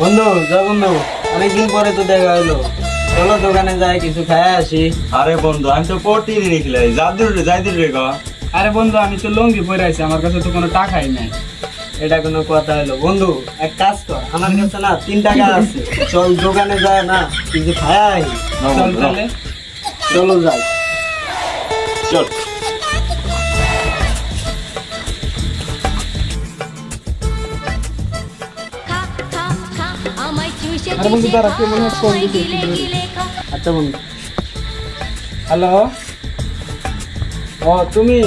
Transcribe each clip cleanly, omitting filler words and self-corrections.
বন্ধু যা বন্ধু, অনেকদিন পরে তো দেখা হলো, চলো দোকানে যাই কিছু খাই আসি। আরে বন্ধু আমি তো প্রতিদিন খেলাই যাই রে গা। আরে বন্ধু আমি তো লঙ্গি পরে আছি, আমার কাছে তো কোনো টাকাই নাই। এটা কোনো কথা হলো? বন্ধু এক কাজ কর, আমার কাছে না 3 টাকা আছে, চল দোকানে যায় না কিছু খাই। চল তাহলে চলো যাই। চল আরে বন্ধু দাঁড়া, কে মনে হয় ফোন দিতে। আচ্ছা বন্ধু। হ্যালো, ও তুমি?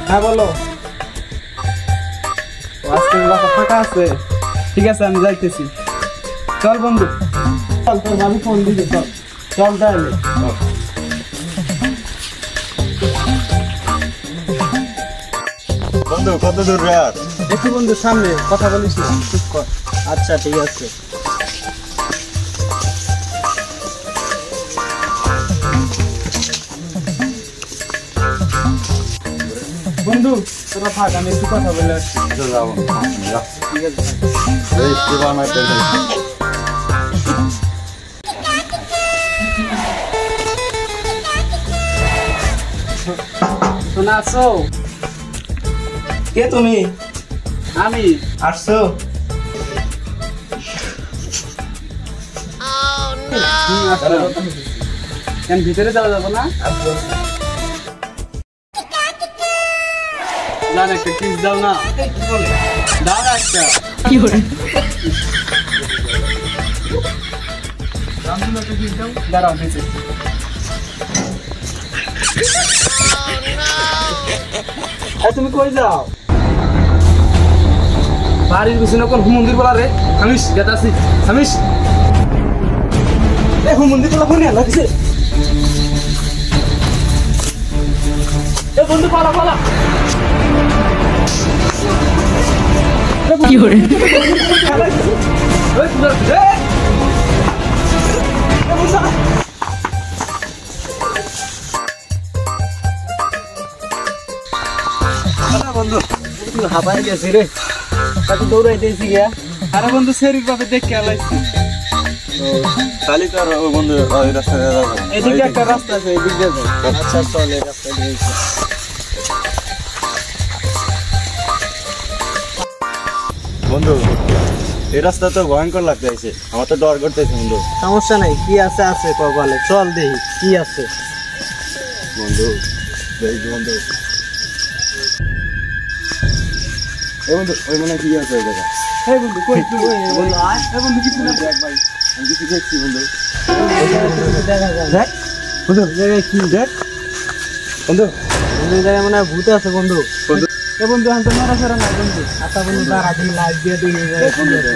হ্যাঁ বলো। আজকে বাসা ফাঁকা আছে? ঠিক আছে আমি যাইতেছি। চল বন্ধু। চল তোর ভাবি ফোন দিতে, চল চল তাহলে। বন্ধু কত দূর রে আর? একটু বন্ধু সামনে, কথা বলিস না, চুপ কর। আচ্ছা ঠিক আছে। বন্ধু তোরা থাক, আমি একটু কথা বলে আসছি। যাবো ঠিক আছে। এই সেবা না পেলে শোনা আছো? কে তুমি? আমি। আসছো? কেন ভিতরে যাওয়া যাবো না? জান একটা কিস দাও না। দাও না একটা। কি করে? দাঁড়াও নিচে। তুমি কই যাও? বাড়ির পিছনে কোন মন্দির বলা রে? হামিশ গেতাছি। হামিশ দেখো মন্দির তোলা ফোনে লাগছে। এ বন্ধু পালা পালা। কি করে? বন্ধু হাবাই গেছি রে, তাকে দৌড়াইতেছি গিয়া। আরে বন্ধু শরীর ভাবে দেখে আলাইছি। তাহলে তো আর বন্ধু ওই রাস্তায় যাবো। এদিকে একটা রাস্তা আছে, এদিক দিয়ে যাই। আচ্ছা চল এই রাস্তায় দিয়েছি। বন্ধু এই রাস্তা তো ভয়ঙ্কর লাগতেছে, আমার তো ডর করতেছে বন্ধু। সমস্যা নাই, কি আছে আছে কপালে, চল দেখি কি আছে। বন্ধু দেখি বন্ধু, এই বন্ধু ওই মনে হয় কি আছে ওই জায়গা। এই বন্ধু কই তুই? বন্ধু আয়। এই বন্ধু কিছু না। দেখ ভাই আমি কিছু দেখছি বন্ধু। দেখা যায় দেখ বন্ধু এই কি দেখ বন্ধু, বন্ধু জায়গায় মনে হয় ভূত আছে বন্ধু। এই বন্ধু আমি তো নড়াচড়া নাই বন্ধু। আচ্ছা বন্ধু দাঁড়া, দিই লাইট দিয়ে দিই এই জায়গায় কি আছে।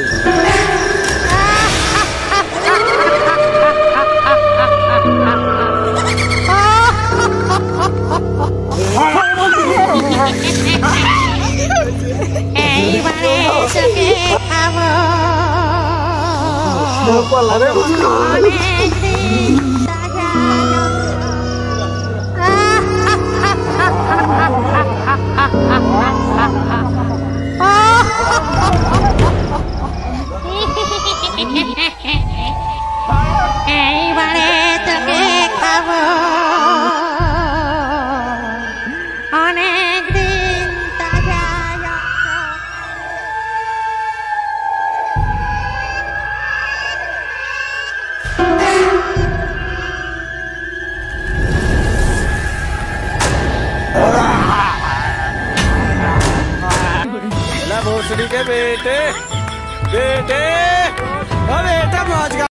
এইবারে তোকে খাবো। আরে বন্ধু অনেকদিন তাজা এইবারে তোকে খাবো। অনেকদিন তাজা भोसड़ी के बेटे बेटे, अरे बेटा मौज